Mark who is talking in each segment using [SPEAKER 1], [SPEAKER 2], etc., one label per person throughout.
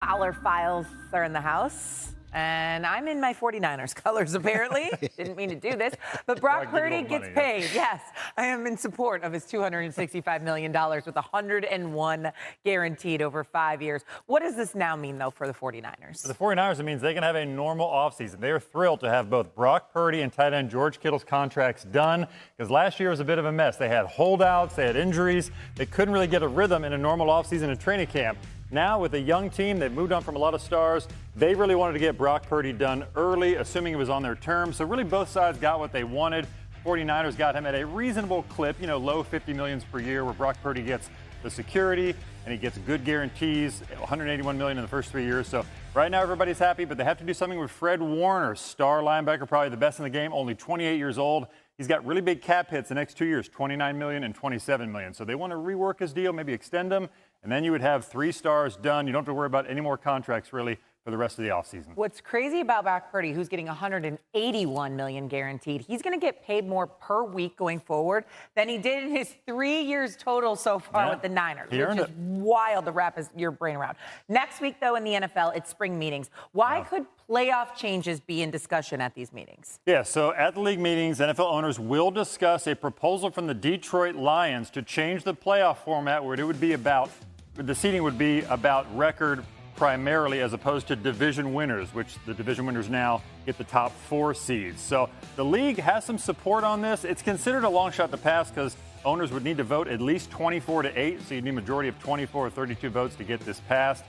[SPEAKER 1] Fowler files are in the house. And I'm in my 49ers colors, apparently. Didn't mean to do this. But Brock Purdy gets paid. Yes, I am in support of his $265 million with 101 guaranteed over 5 years. What does this now mean, though, for the 49ers?
[SPEAKER 2] For the 49ers, it means they can have a normal offseason. They are thrilled to have both Brock Purdy and tight end George Kittle's contracts done because last year was a bit of a mess. They had holdouts. They had injuries. They couldn't really get a rhythm in a normal offseason and training camp. Now, with a young team, they've moved on from a lot of stars. They really wanted to get Brock Purdy done early, assuming it was on their terms. So really both sides got what they wanted. 49ers got him at a reasonable clip, low $50 million per year, where Brock Purdy gets the security and he gets good guarantees, $181 million in the first 3 years. So right now everybody's happy, but they have to do something with Fred Warner, star linebacker, probably the best in the game, only 28 years old. He's got really big cap hits the next 2 years, $29 million and $27 million. So they want to rework his deal, maybe extend him, and then you would have 3 stars done. You don't have to worry about any more contracts, really, for the rest of the offseason.
[SPEAKER 1] What's crazy about Brock Purdy, who's getting $181 million guaranteed, he's going to get paid more per week going forward than he did in his 3 years total so far with the Niners, which is wild to wrap your brain around. Next week, though, in the NFL, it's spring meetings. Why could playoff changes be in discussion at these meetings?
[SPEAKER 2] Yeah, so at the league meetings, NFL owners will discuss a proposal from the Detroit Lions to change the playoff format where it would be about, the seeding would be about record primarily as opposed to division winners, which the division winners now get the top 4 seeds. So the league has some support on this. It's considered a long shot to pass because owners would need to vote at least 24-8, so you need a majority of 24 or 32 votes to get this passed.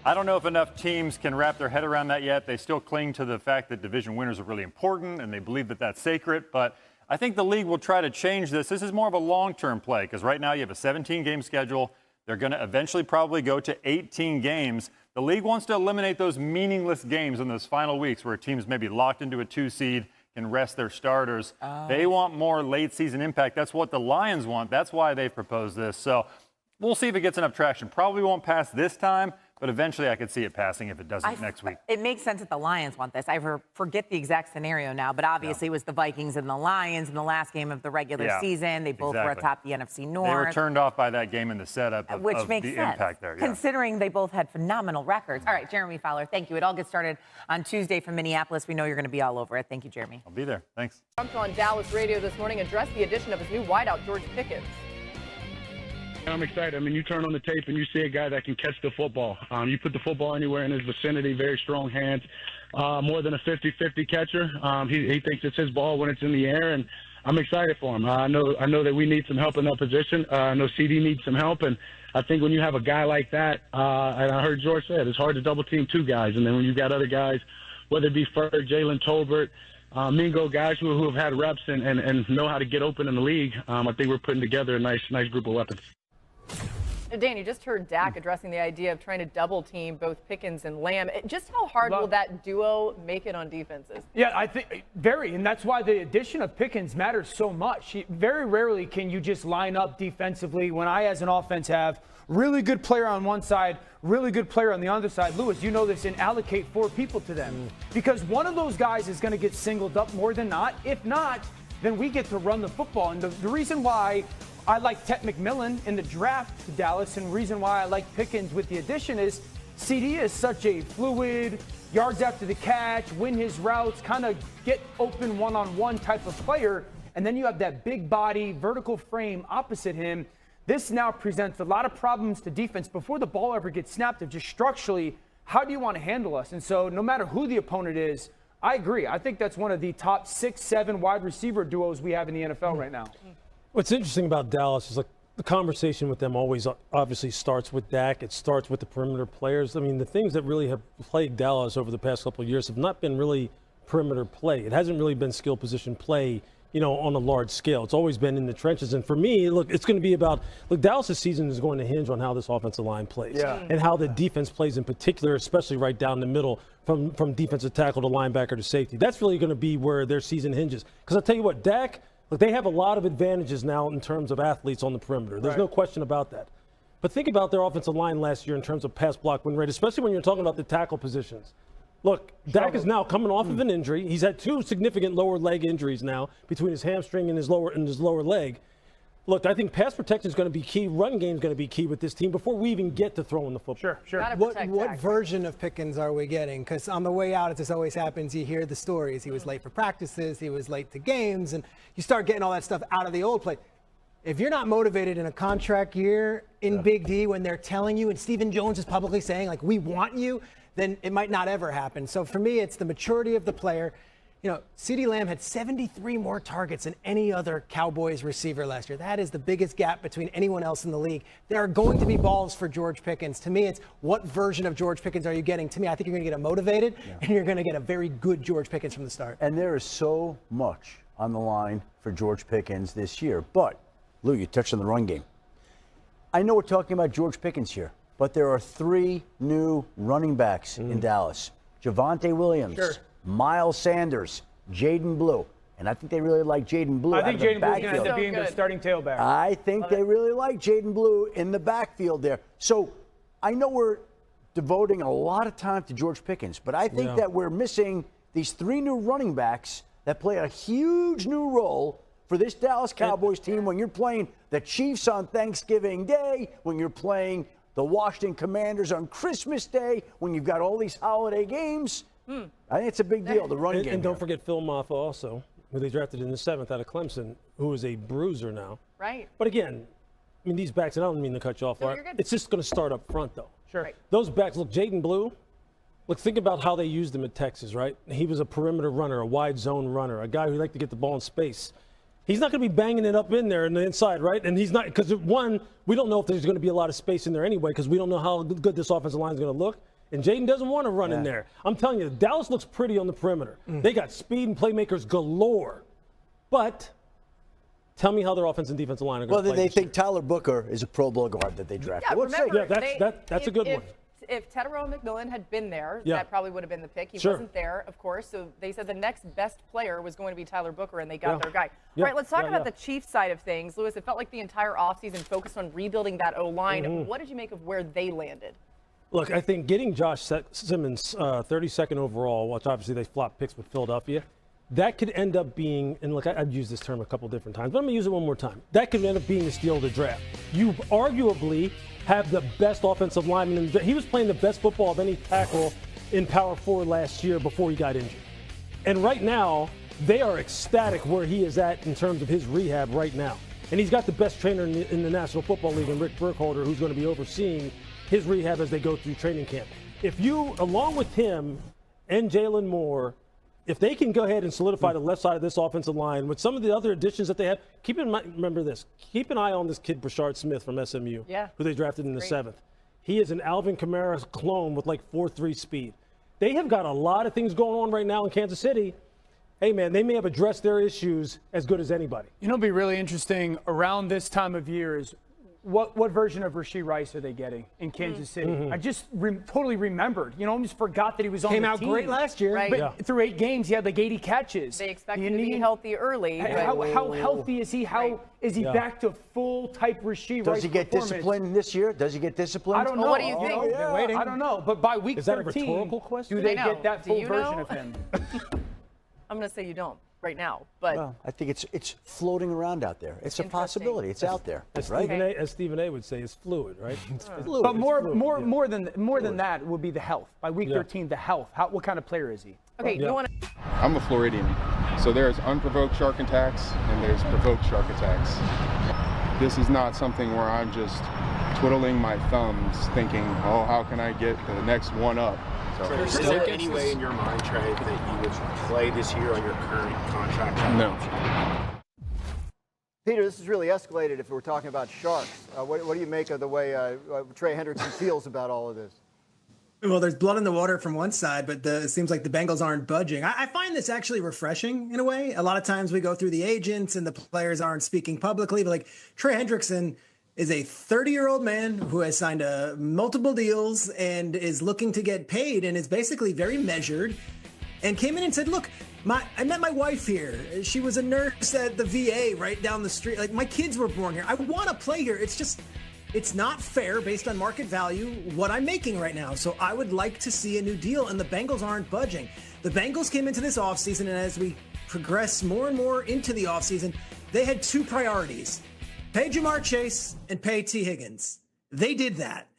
[SPEAKER 2] I don't know if enough teams can wrap their head around that yet. They still cling to the fact that division winners are really important, and they believe that that's sacred. But I think the league will try to change this. This is more of a long-term play because right now you have a 17-game schedule. They're going to eventually probably go to 18 games. The league wants to eliminate those meaningless games in those final weeks where teams may be locked into a 2 seed, can rest their starters. They want more late-season impact. That's what the Lions want. That's why they've proposed this. So we'll see if it gets enough traction. Probably won't pass this time, but eventually I could see it passing if it doesn't next week.
[SPEAKER 1] It makes sense that the Lions want this. I forget the exact scenario now, but obviously it was the Vikings and the Lions in the last game of the regular season. They both were atop the NFC North.
[SPEAKER 2] They were turned off by that game in the setup of
[SPEAKER 1] which makes
[SPEAKER 2] the
[SPEAKER 1] sense,
[SPEAKER 2] impact there.
[SPEAKER 1] considering they both had phenomenal records. All right, Jeremy Fowler, thank you. It all gets started on Tuesday from Minneapolis. We know you're going to be all over it. Thank you, Jeremy.
[SPEAKER 2] I'll be there. Thanks.
[SPEAKER 3] Trump on Dallas radio this morning addressed the addition of his new wideout, George Pickens.
[SPEAKER 4] I'm excited. I mean, you turn on the tape and you see a guy that can catch the football. You put the football anywhere in his vicinity, very strong hands, more than a 50-50 catcher. He thinks it's his ball when it's in the air, and I'm excited for him. I know that we need some help in that position. I know CD needs some help, and I think when you have a guy like that, and I heard George say it, it's hard to double-team 2 guys, and then when you've got other guys, whether it be Ferg, Jalen Tolbert, Mingo, guys who have had reps and know how to get open in the league, I think we're putting together a nice group of weapons.
[SPEAKER 3] Dan, you just heard Dak addressing the idea of trying to double team both Pickens and Lamb. Just how hard will that duo make it on defenses?
[SPEAKER 5] Yeah, I think very, and that's why the addition of Pickens matters so much. Very rarely can you just line up defensively when I, as an offense, have really good player on one side, really good player on the other side. Lewis, you know this, and allocate 4 people to them. Because one of those guys is going to get singled up more than not. If not, then we get to run the football. And the reason why I like Ted McMillan in the draft to Dallas, and the reason why I like Pickens with the addition is CD is such a fluid, yards after the catch, win his routes, kind of get open one-on-one type of player. And then you have that big body, vertical frame opposite him. This now presents a lot of problems to defense before the ball ever gets snapped of just structurally, how do you want to handle us? And so no matter who the opponent is, I agree. I think that's one of the top 6-7 wide receiver duos we have in the NFL right now.
[SPEAKER 6] What's interesting about Dallas is like the conversation with them always obviously starts with Dak. It starts with the perimeter players. I mean, the things that really have plagued Dallas over the past couple of years have not been really perimeter play. It hasn't really been skill position play, on a large scale. It's always been in the trenches. And for me, look, it's going to be about, Dallas' season is going to hinge on how this offensive line plays and how the defense plays in particular, especially right down the middle from defensive tackle to linebacker to safety. That's really going to be where their season hinges. Because I'll tell you what, Dak, look, they have a lot of advantages now in terms of athletes on the perimeter. There's no question about that. But think about their offensive line last year in terms of pass block win rate, especially when you're talking about the tackle positions. Look, Dak is now coming off of an injury. He's had 2 significant lower leg injuries now between his hamstring and his lower leg. Look, I think pass protection is going to be key. Run game is going to be key with this team before we even get to throwing the football.
[SPEAKER 5] Sure.
[SPEAKER 7] What version of Pickens are we getting? Because on the way out, as this always happens, you hear the stories. He was late for practices. He was late to games. And you start getting all that stuff out of the old play. If you're not motivated in a contract year in Big D when they're telling you, and Stephen Jones is publicly saying, like, we want you, then it might not ever happen. So for me, it's the maturity of the player. You know, CeeDee Lamb had 73 more targets than any other Cowboys receiver last year. That is the biggest gap between anyone else in the league. There are going to be balls for George Pickens. To me, it's what version of George Pickens are you getting? To me, I think you're going to get him motivated, and you're going to get a very good George Pickens from the start.
[SPEAKER 8] And there is so much on the line for George Pickens this year. But, Lou, you touched on the run game. I know we're talking about George Pickens here, but there are 3 new running backs in Dallas. Javonte Williams. Miles Sanders, Jaden Blue. And I think they really like Jaden Blue.
[SPEAKER 5] I think Jaden Blue is going to end up being their starting tailback.
[SPEAKER 8] I think they really like Jaden Blue in the backfield there. So I know we're devoting a lot of time to George Pickens, but I think that we're missing these 3 new running backs that play a huge new role for this Dallas Cowboys team when you're playing the Chiefs on Thanksgiving Day, when you're playing the Washington Commanders on Christmas Day, when you've got all these holiday games. I think it's a big deal, the run game.
[SPEAKER 6] And don't forget Phil Maffa also, who they drafted in the 7th out of Clemson, who is a bruiser now.
[SPEAKER 3] Right.
[SPEAKER 6] But again, I mean, these backs, and I don't mean to cut you off,
[SPEAKER 3] No, you're good.
[SPEAKER 6] it's just going to start up front, though.
[SPEAKER 5] Sure.
[SPEAKER 3] Right.
[SPEAKER 6] Those backs, look, Jaden Blue, look, think about how they used him at Texas, right? He was a perimeter runner, a wide zone runner, a guy who liked to get the ball in space. He's not going to be banging it up in there in the inside, right? And he's not, because one, we don't know if there's going to be a lot of space in there anyway, because we don't know how good this offensive line is going to look. And Jaden doesn't want to run in there. I'm telling you, Dallas looks pretty on the perimeter. They got speed and playmakers galore. But tell me how their offense and defensive line are going to play.
[SPEAKER 8] Well, they think Tyler Booker is a Pro Bowl guard that they drafted.
[SPEAKER 3] Yeah, remember,
[SPEAKER 6] that's a good one.
[SPEAKER 3] If Tetairoa McMillan had been there, that probably would have been the pick. He wasn't there, of course. So they said the next best player was going to be Tyler Booker, and they got their guy. All right, let's talk about the Chiefs side of things. Lewis, it felt like the entire offseason focused on rebuilding that O-line. What did you make of where they landed?
[SPEAKER 6] Look, I think getting Josh Simmons 32nd overall, which obviously they flopped picks with Philadelphia, that could end up being, and look, I've used this term a couple different times, but I'm going to use it one more time. That could end up being the steal of the draft. You arguably have the best offensive lineman in the draft. He was playing the best football of any tackle in Power 4 last year before he got injured. And right now, they are ecstatic where he is at in terms of his rehab right now. And he's got the best trainer in the National Football League, and Rick Burkholder, who's going to be overseeing his rehab as they go through training camp. If you, along with him and Jalen Moore, if they can go ahead and solidify the left side of this offensive line with some of the other additions that they have, keep in mind, remember this, keep an eye on this kid, Brashard Smith from SMU, who they drafted in the 7th. He is an Alvin Kamara clone with like 4.3 speed. They have got a lot of things going on right now in Kansas City. Hey, man, they may have addressed their issues as good as anybody.
[SPEAKER 5] You know, it'll be really interesting around this time of year is what version of Rashee Rice are they getting in Kansas City? I just totally remembered. You know, I almost forgot that he was on the team.
[SPEAKER 7] Came out great last year.
[SPEAKER 3] Right.
[SPEAKER 5] But through 8 games, he had like 80 catches.
[SPEAKER 3] They expect him to be healthy early.
[SPEAKER 5] How healthy is he? How is he back to full type Rashee Rice?
[SPEAKER 8] Does he get disciplined this year? Does he get disciplined?
[SPEAKER 5] I don't know.
[SPEAKER 3] What do you think?
[SPEAKER 5] They're waiting. I don't know. But by week 13,
[SPEAKER 6] is that a rhetorical question?
[SPEAKER 5] do they get that full version of him?
[SPEAKER 3] I'm going to say you don't right now, but
[SPEAKER 8] well, I think it's floating around out there. It's a possibility. It's out there,
[SPEAKER 6] as
[SPEAKER 8] right?
[SPEAKER 6] As Stephen A. would say, it's fluid, right?
[SPEAKER 8] It's fluid.
[SPEAKER 5] But more than that would be the health. By week 13, the health. What kind of player is he?
[SPEAKER 3] okay, you want to
[SPEAKER 9] I'm a Floridian, so there's unprovoked shark attacks and there's provoked shark attacks. This is not something where I'm just twiddling my thumbs thinking, oh, how can I get the next one up? So,
[SPEAKER 10] is there any way in your mind, Trey, that you would play this year on your current contract?
[SPEAKER 9] No.
[SPEAKER 11] Peter, this has really escalated if we're talking about Sharks. What do you make of the way Trey Hendrickson feels about all of this?
[SPEAKER 7] Well, there's blood in the water from one side, but it seems like the Bengals aren't budging. I find this actually refreshing in a way. A lot of times we go through the agents and the players aren't speaking publicly, but like Trey Hendrickson is a 30-year-old man who has signed multiple deals and is looking to get paid and is basically very measured and came in and said, look, I met my wife here. She was a nurse at the VA right down the street. Like, my kids were born here. I want to play here. It's not fair based on market value what I'm making right now. So I would like to see a new deal, and the Bengals aren't budging. The Bengals came into this offseason, and as we progress more and more into the offseason, they had 2 priorities.
[SPEAKER 12] Pay Jamar Chase and pay T. Higgins. They did that.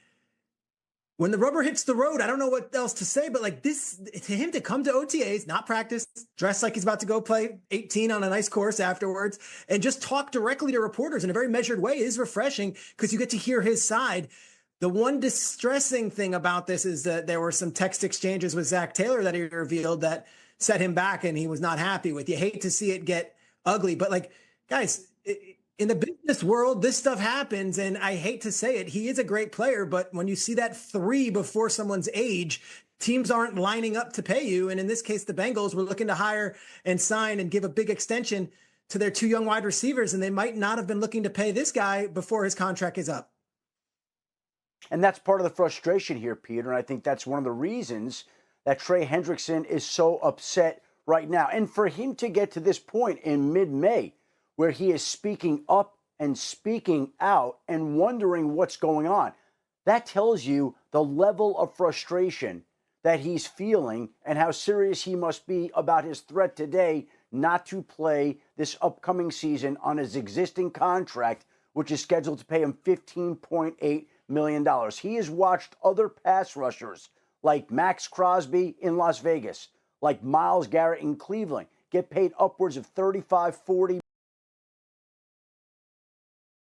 [SPEAKER 12] When the rubber hits the road, I don't know what else to say, but like this, to him to come to OTAs, not practice, dress like he's about to go play 18 on a nice course afterwards, and just talk directly to reporters in a very measured way is refreshing because you get to hear his side. The one distressing thing about this is that there were some text exchanges with Zach Taylor that he revealed that set him back and he was not happy with. You hate to see it get ugly, but like, guys, in the business world, this stuff happens, and I hate to say it, he is a great player, but when you see that 3 before someone's age, teams aren't lining up to pay you, and in this case, the Bengals were looking to hire and sign and give a big extension to their 2 young wide receivers, and they might not have been looking to pay this guy before his contract is up.
[SPEAKER 8] And that's part of the frustration here, Peter, and I think that's one of the reasons that Trey Hendrickson is so upset right now. And for him to get to this point in mid-May, where he is speaking up and speaking out and wondering what's going on. That tells you the level of frustration that he's feeling and how serious he must be about his threat today not to play this upcoming season on his existing contract, which is scheduled to pay him $15.8 million. He has watched other pass rushers like Max Crosby in Las Vegas, like Myles Garrett in Cleveland, get paid upwards of $35, $40